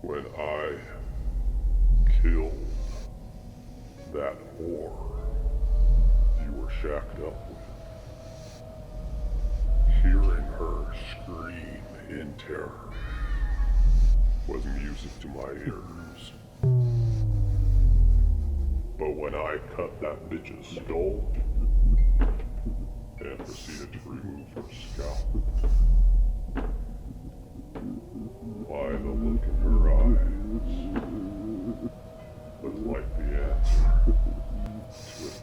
When I killed that whore you were shacked up with, hearing her scream in terror was music to my ears. But when I cut that bitch's skull and proceeded to remove her scalp, by the look in her eyes, was like the answer to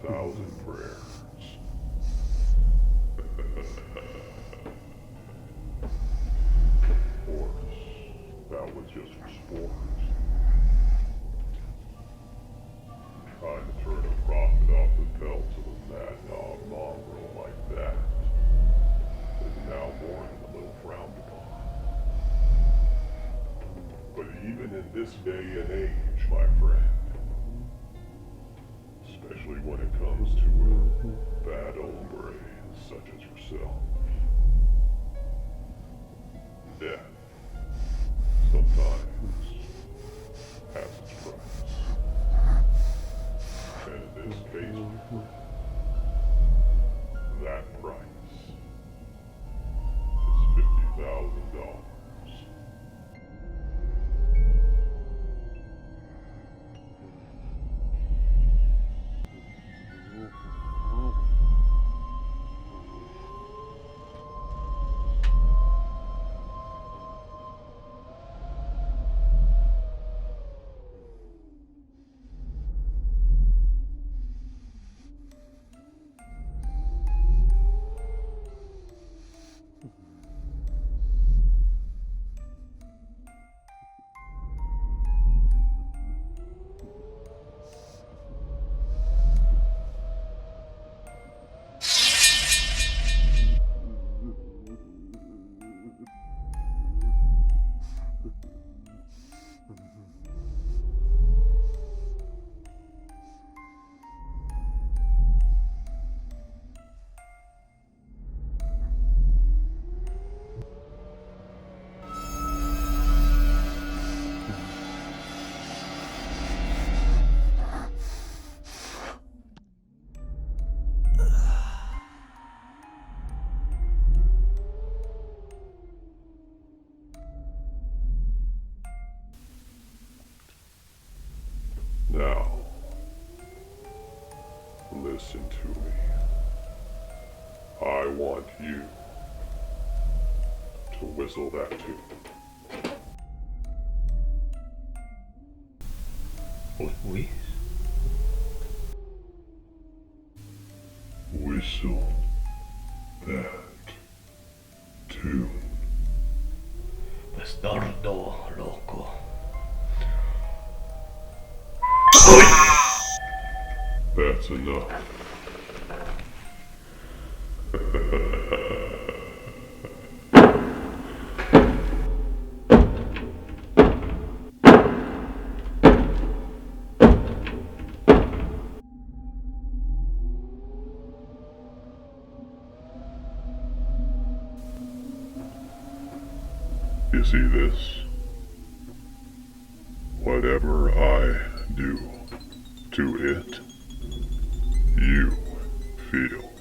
1,000 prayers. Of course, that was just for sport. Trying to turn a profit off the pelts of a mad dog mongrel like that is now more than a little frowned upon. But even in this day and age, my friend, especially when it comes to a bad hombre such as yourself, death sometimes has its price. And in this case, that price is $50,000. Now, listen to me. I want you to whistle that tune. Oui. Whistle that tune. Bastardo, loco. That's enough. You see this? Whatever I do to it, you feel.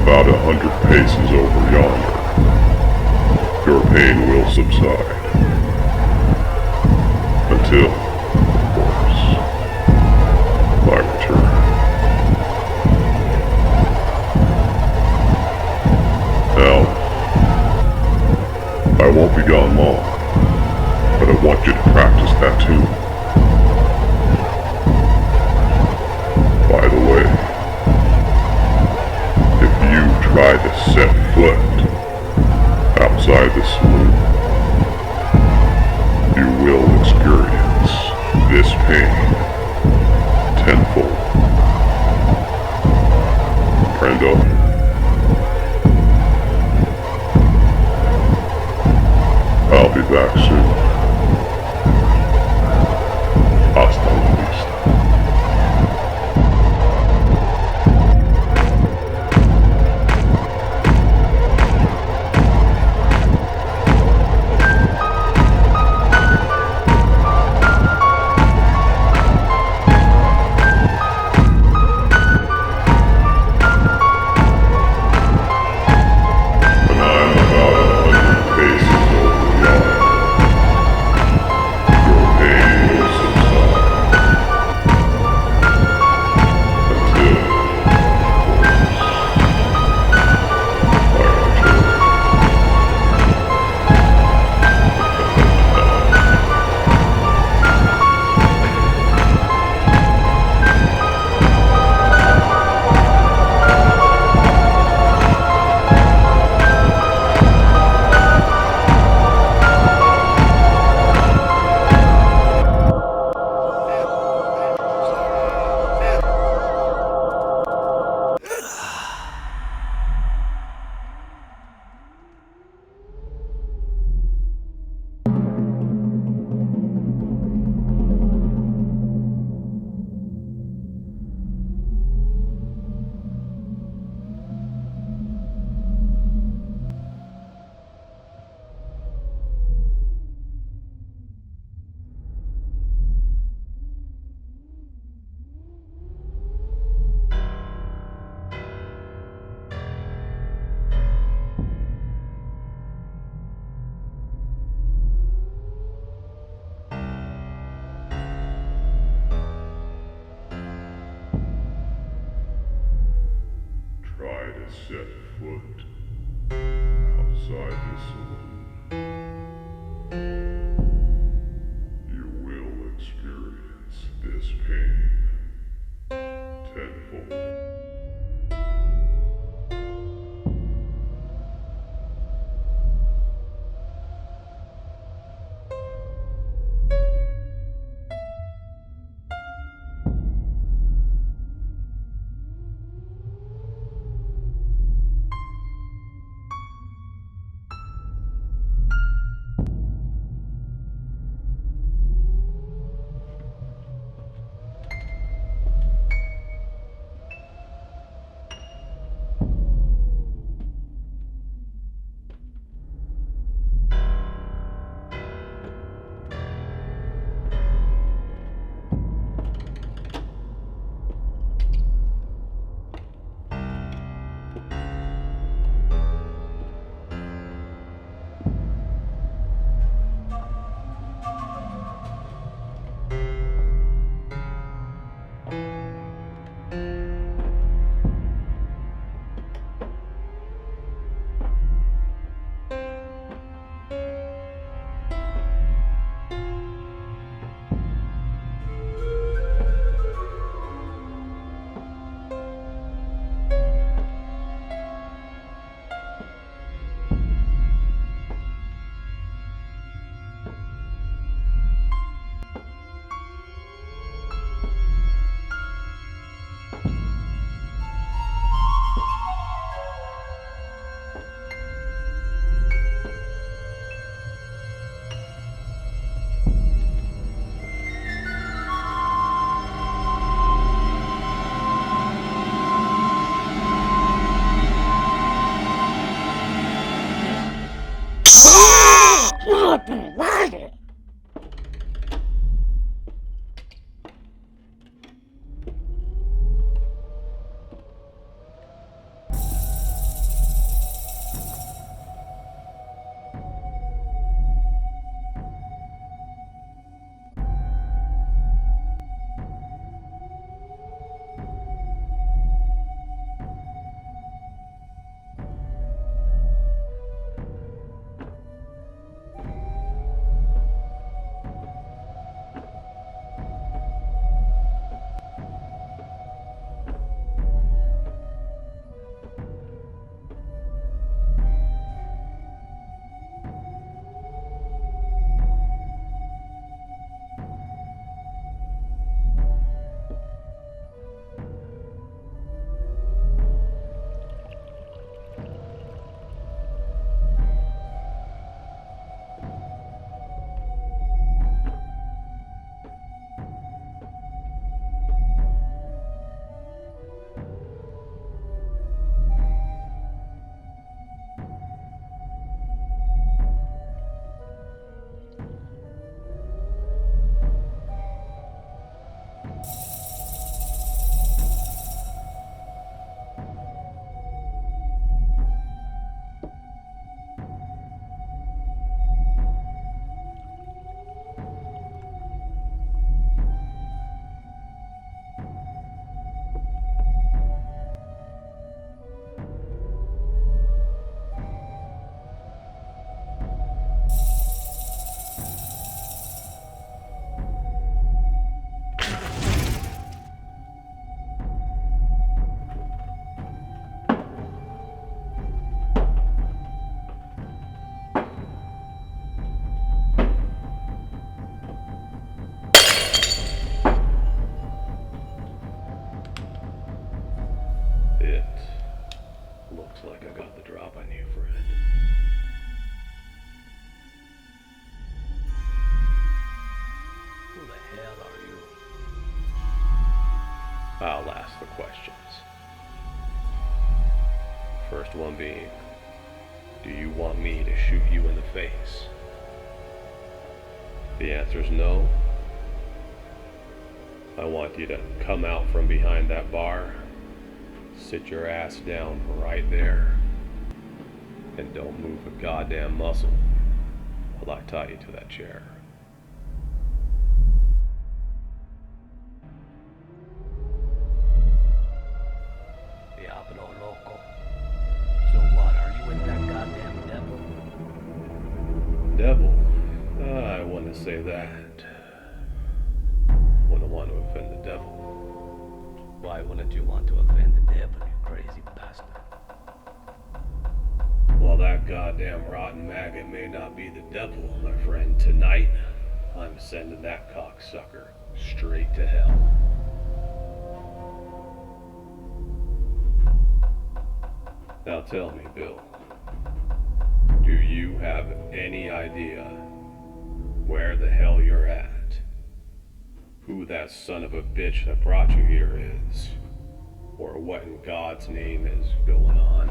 about 100 paces over yonder, your pain will subside. Until, of course, I return. Now, I won't be gone long, but I want you to practice that tune. By the way, if you try to set foot outside the saloon, you will experience this pain tenfold. Friendo. I'll be back soon. Hasta la vista. When I'm about 100 paces over yonder, your pain will subside. Until, of course, I return. Try to set foot outside the saloon. You will experience this pain tenfold. Looks like I got the drop on you, friend. Who the hell are you? I'll ask the questions. First one being, do you want me to shoot you in the face? If the answer's no, I want you to come out from behind that bar, sit your ass down right there, and don't move a goddamn muscle while I tie you to that chair. Diablo loco. So what, are you with that goddamn devil? Devil? I wouldn't say that. Wouldn't want to offend the devil. Why wouldn't you want to offend the devil, you crazy bastard? Well, that goddamn rotten maggot may not be the devil, my friend. Tonight, I'm sending that cocksucker straight to hell. Now tell me, Bill, do you have any idea where the hell you're at? Who that son of a bitch that brought you here is? Or what in God's name is going on?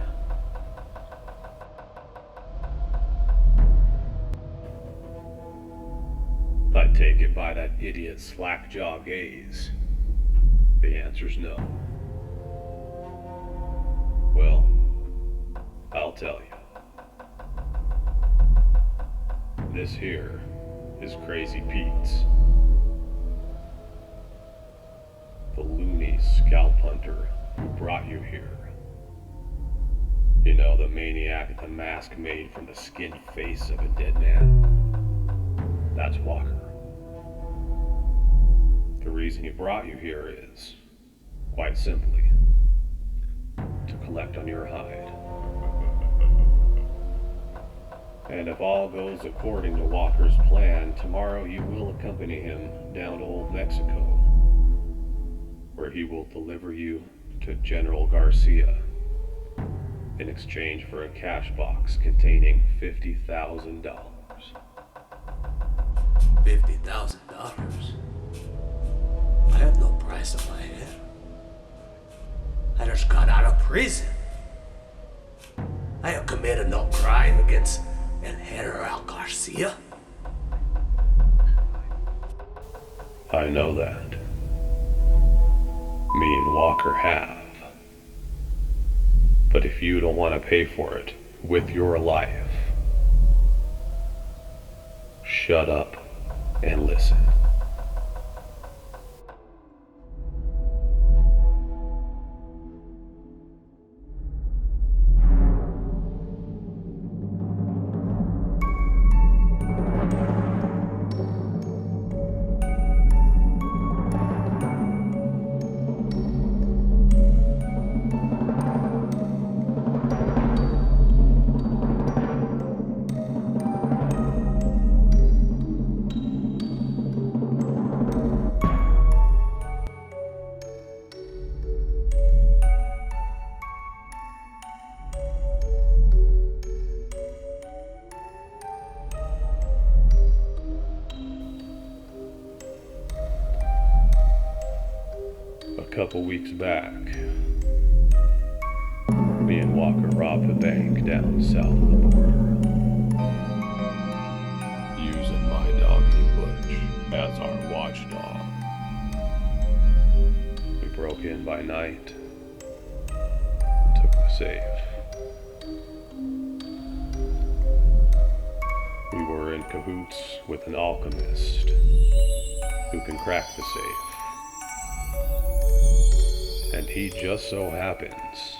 I take it by that idiot slack-jaw gaze. The answer's no. Well, I'll tell you. This here is Crazy Pete's. The loony scalp hunter who brought you here. You know, the maniac with the mask made from the skinned face of a dead man. That's Walker. The reason he brought you here is, quite simply, to collect on your hide. And if all goes according to Walker's plan, tomorrow you will accompany him down to Old Mexico, where he will deliver you to General Garcia in exchange for a cash box containing $50,000. $50,000? I have no price on my head. I just got out of prison. I have committed no crime against El General Garcia. I know that. Me and Walker have. But if you don't want to pay for it with your life, shut up and listen. A couple weeks back, me and Walker robbed a bank down south of the border, using my doggy Butch as our watchdog. We broke in by night, took the safe. We were in cahoots with an alchemist who can crack the safe. And he just so happens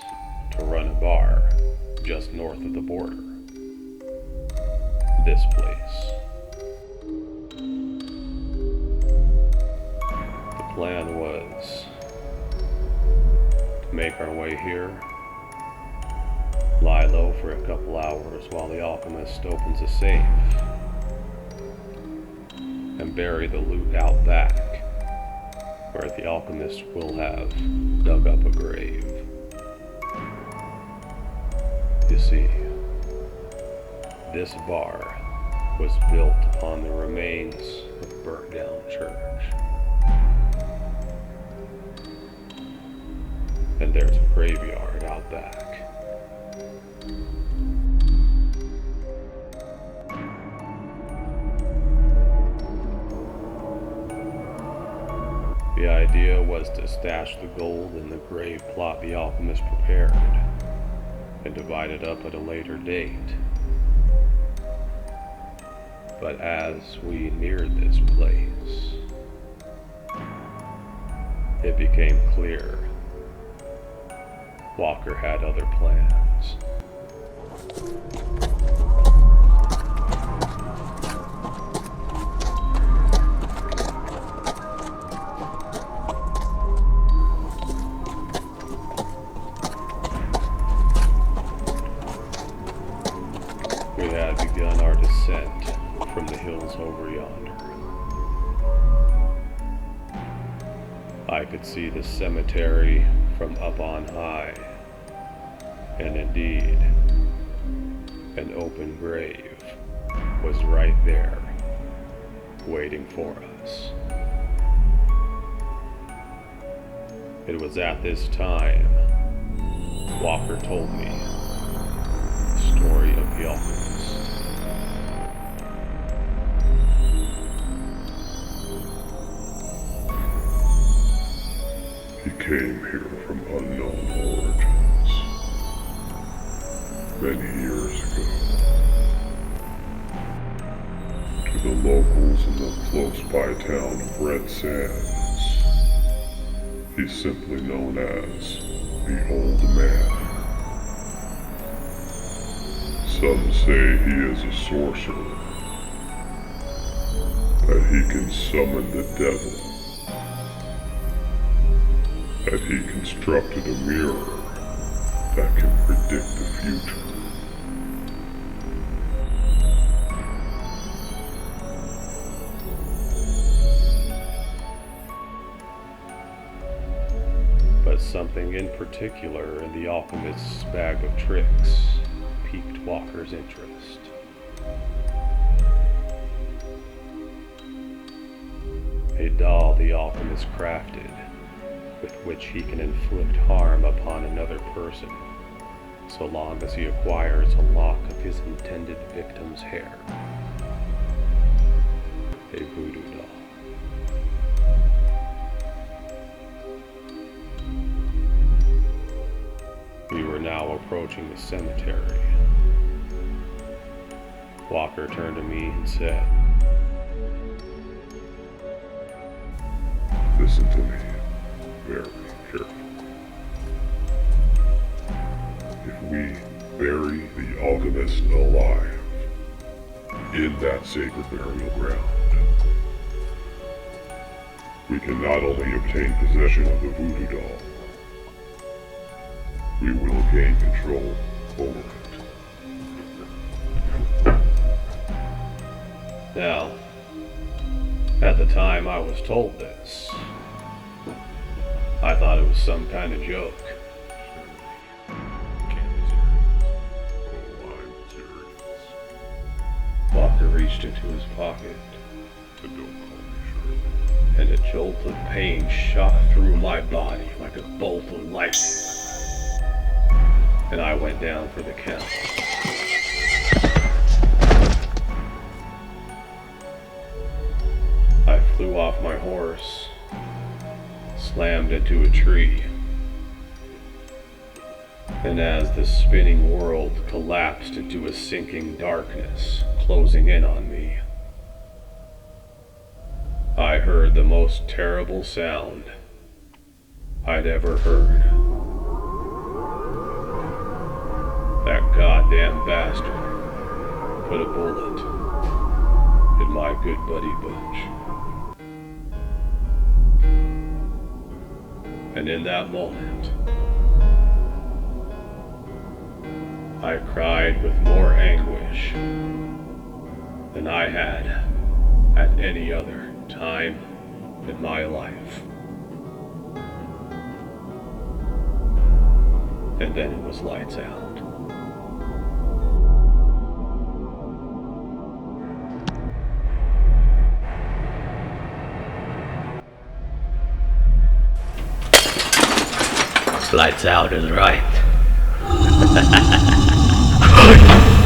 to run a bar just north of the border. This place. The plan was to make our way here, lie low for a couple hours while the alchemist opens a safe, and bury the loot out back, where the alchemist will have dug up a grave. You see, this bar was built upon the remains of a burnt-down church. And there's a graveyard out back. The idea was to stash the gold in the grave plot the alchemist prepared, and divide it up at a later date. But as we neared this place, it became clear Walker had other plans. We had begun our descent from the hills over yonder. I could see the cemetery from up on high, and indeed, an open grave was right there, waiting for us. It was at this time Walker told me the story of the alchemist. He came here from unknown origins many years ago. To the locals in the close-by town of Red Sands, he's simply known as the Old Man. Some say he is a sorcerer, that he can summon the devil, that he constructed a mirror that can predict the future. But something in particular in the alchemist's bag of tricks piqued Walker's interest. A doll the alchemist crafted, with which he can inflict harm upon another person, so long as he acquires a lock of his intended victim's hair. A voodoo doll. We were now approaching the cemetery. Walker turned to me and said, Listen to me very carefully. If we bury the alchemist alive in that sacred burial ground, we can not only obtain possession of the voodoo doll, we will gain control over it. Now, at the time I was told this, I thought it was some kind of joke. Walker reached into his pocket, and a jolt of pain shot through my body like a bolt of lightning, and I went down for the count. I flew off my horse, slammed into a tree, and as the spinning world collapsed into a sinking darkness closing in on me, I heard the most terrible sound I'd ever heard. That goddamn bastard put a bullet in my good buddy Butch. And in that moment, I cried with more anguish than I had at any other time in my life. And then it was lights out. Lights out is right.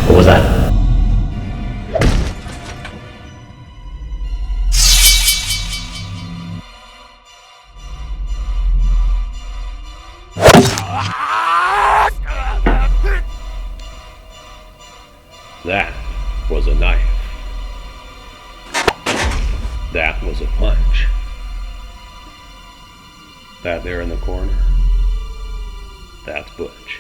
What was that? That was a knife. That was a punch. That there in the corner, that's Butch.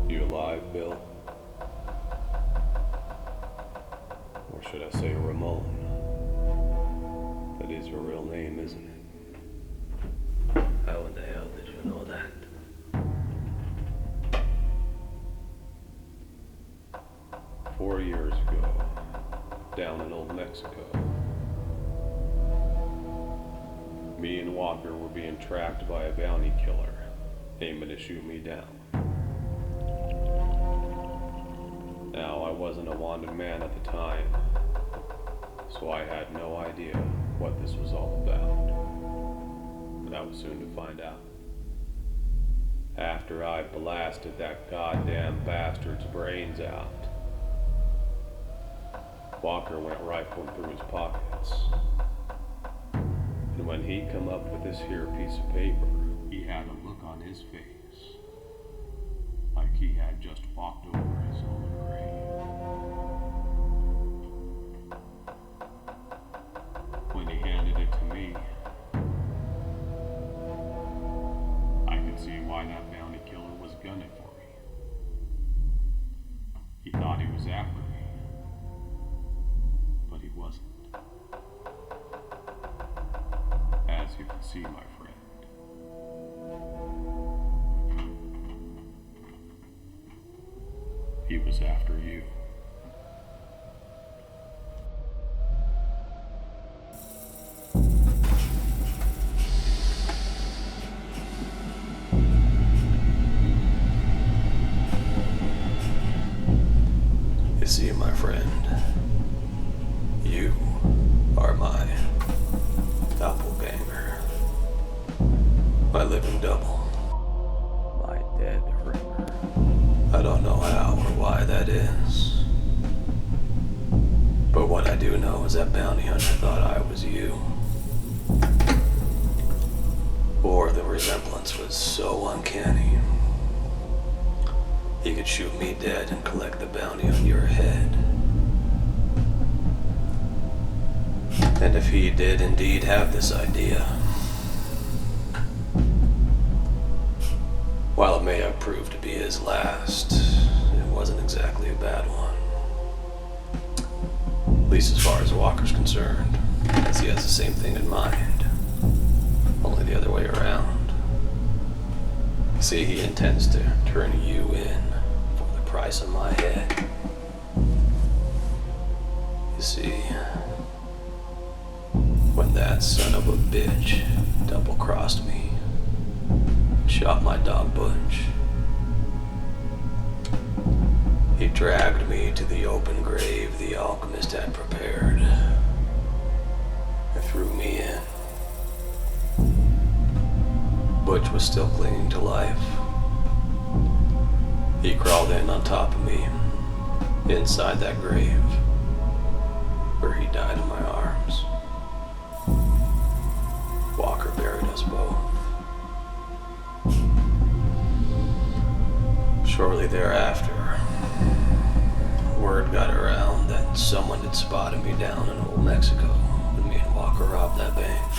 You alive, Bill? Or should I say Ramon? That is your real name, isn't it? How in the hell did you know that? 4 years ago, down in Old Mexico, me and Walker were being tracked by a bounty killer, aiming to shoot me down. Now, I wasn't a wanted man at the time, so I had no idea what this was all about. But I was soon to find out. After I blasted that goddamn bastard's brains out, Walker went rifling through his pockets. And when he come up with this here piece of paper, he had a look on his face like he had just walked over his own grave. When he handed it to me, I could see why that bounty killer was gunning for me. He thought he was after me. But he wasn't. As you can see, my friend, he was after you. You see, my friend, you are my doppelganger. My living double. My dead Ringo. I don't know how or why that is. But what I do know is that bounty hunter thought I was you. Or the resemblance was so uncanny. He could shoot me dead and collect the bounty on your head. And if he did indeed have this idea, while it may have proved to be his last, it wasn't exactly a bad one. At least as far as Walker's concerned, as he has the same thing in mind, only the other way around. See, he intends to turn you in for the price of my head. You see, when that son of a bitch double-crossed me, shot my dog Butch, he dragged me to the open grave the alchemist had prepared and threw me in. Butch was still clinging to life. He crawled in on top of me, inside that grave, where he died in my arms. Walker buried us both. Shortly thereafter, word got around that someone had spotted me down in Old Mexico when me and Walker robbed that bank.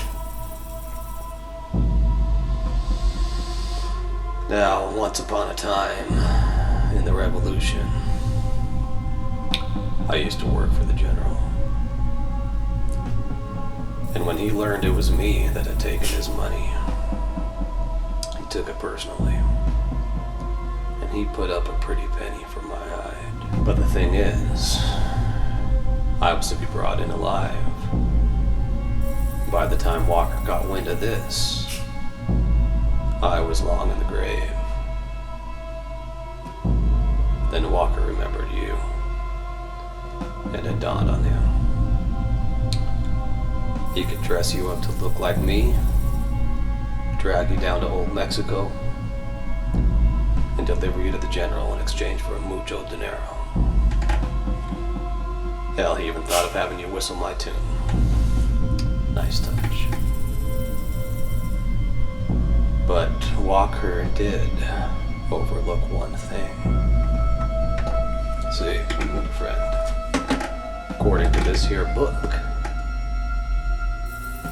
Now, once upon a time, in the Revolution, I used to work for the General. And when he learned it was me that had taken his money, he took it personally. And he put up a pretty penny for my hide. But the thing is, I was to be brought in alive. By the time Walker got wind of this, I was long in the grave. Then Walker remembered you. and it dawned on him. He could dress you up to look like me, drag you down to Old Mexico, and deliver you to the general in exchange for a mucho dinero. Hell, he even thought of having you whistle my tune. Nice touch. But Walker did overlook one thing. See, friend, according to this here book,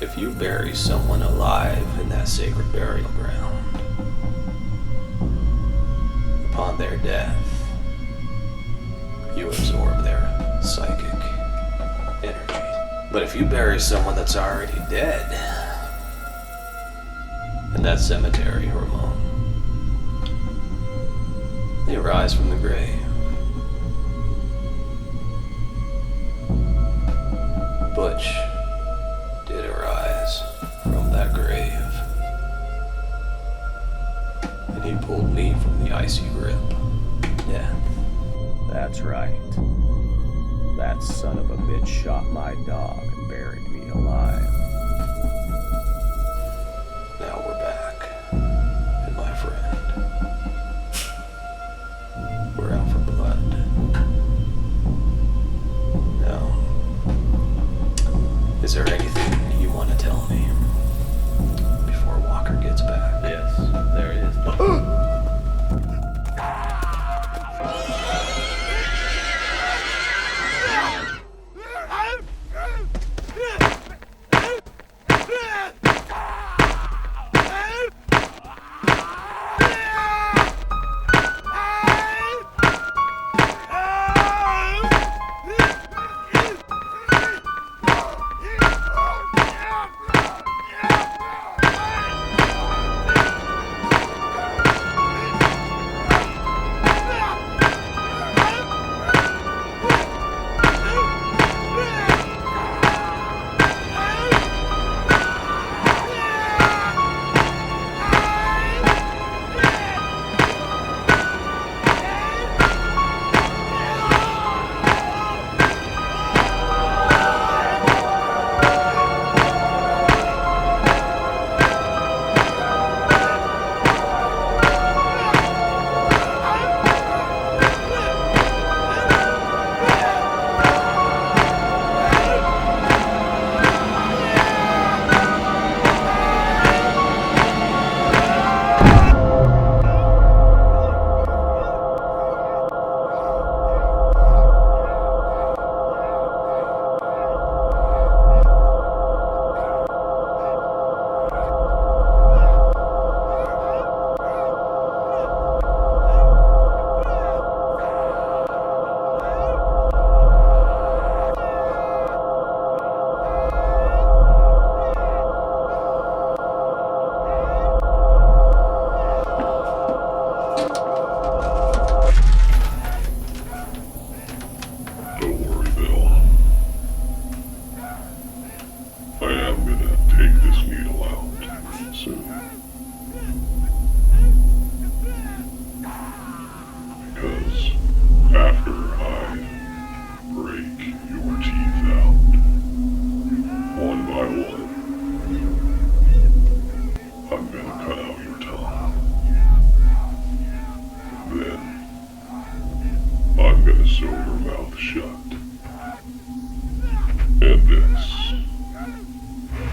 if you bury someone alive in that sacred burial ground, upon their death, you absorb their psychic energy. But if you bury someone that's already dead, in that cemetery, Ramon, they rise from the grave. Butch did arise from that grave, and he pulled me from the icy grip. Yeah, that's right. That son of a bitch shot my dog and buried me alive. Now we're back, and my friend, we're out for blood. Now, is there anything you want to tell me before Walker gets back? Yes, there is.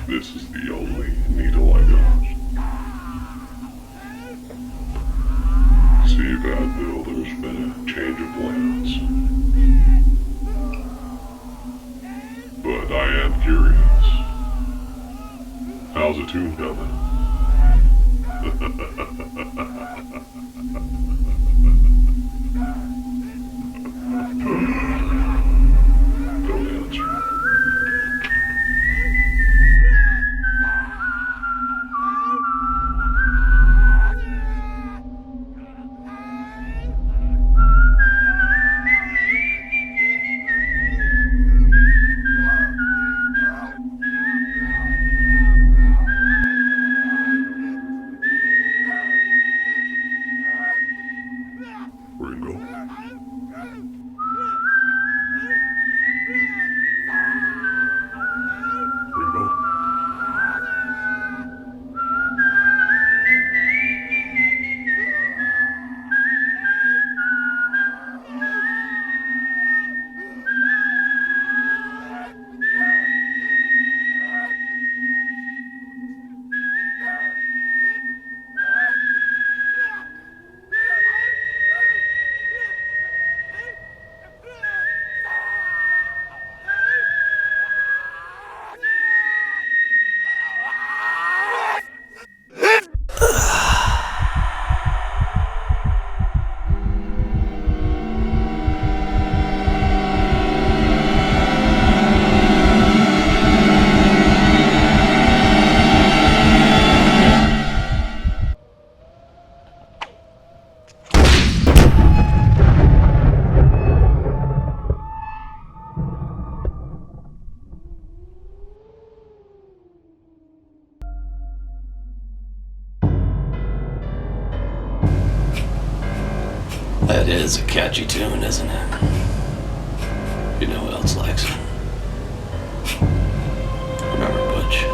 This is the only needle I got. See that, Bill, there's been a change of plans. But I am curious. How's the tune coming? Don't answer. That is a catchy tune, isn't it? You know who else likes it? Remember Butch?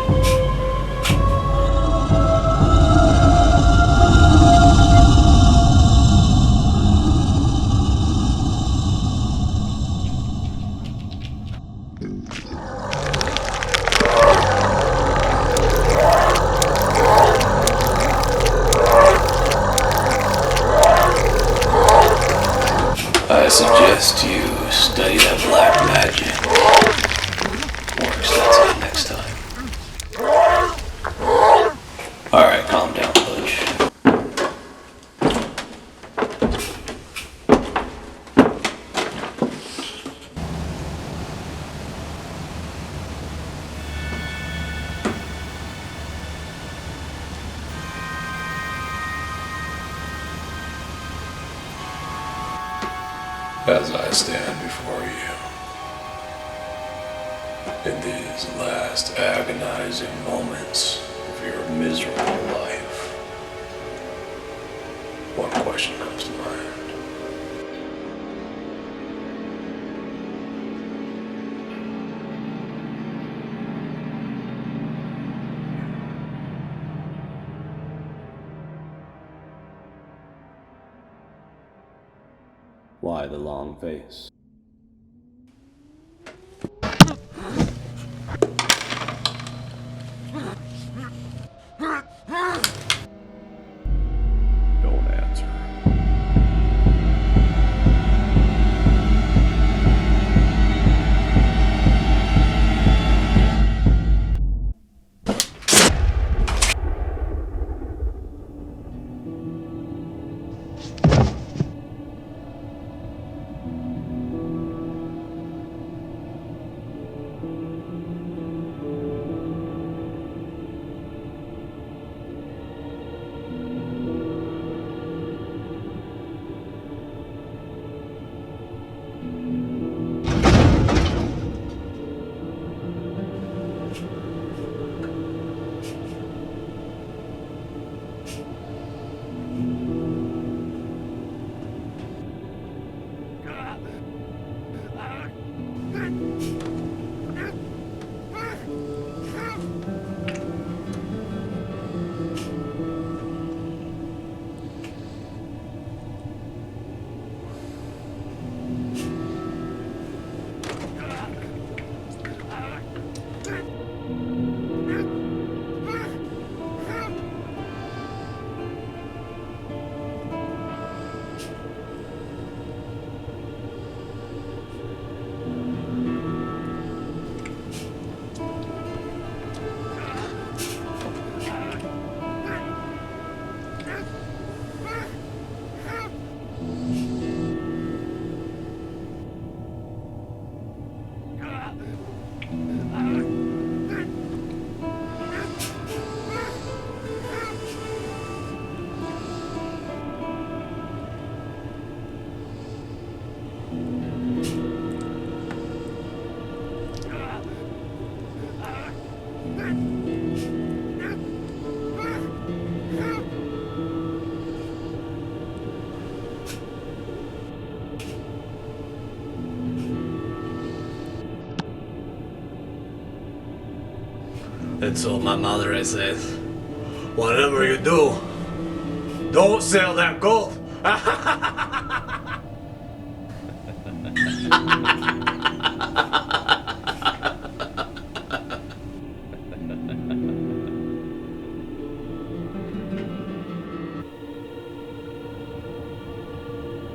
I suggest you study that black magic. More extensively next time. Alright, calm down, Butch. As I stand before you, in these last agonizing moments of your miserable life, one question comes to mind. Why the long face? Don't answer. I told my mother, I said, whatever you do, don't sell that gold.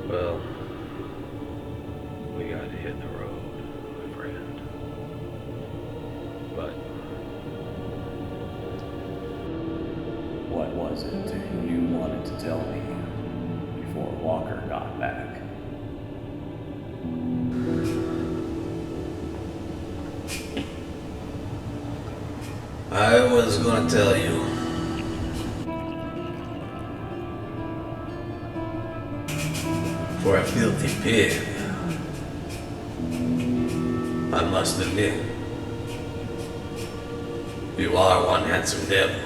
Well, we gotta hit the road, my friend. But What was it you wanted to tell me before Walker got back? I was gonna tell you. For a filthy pig, I must admit, you are one handsome devil.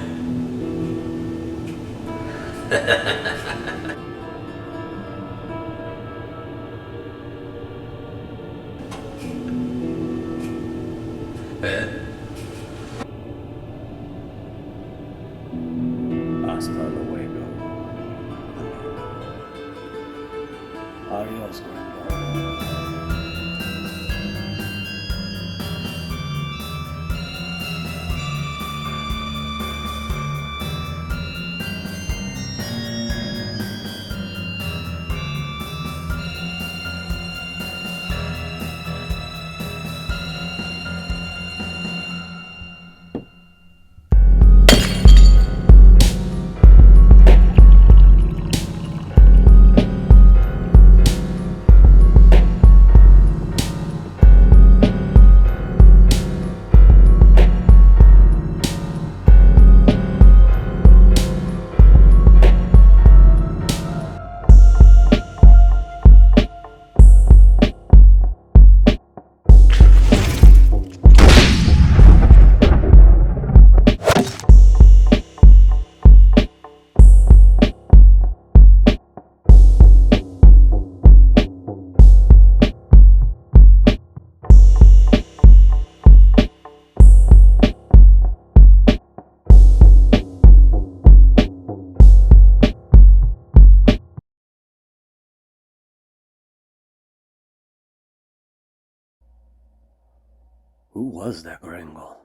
Hasta luego. Adios, Ringo. Who was that Ringo?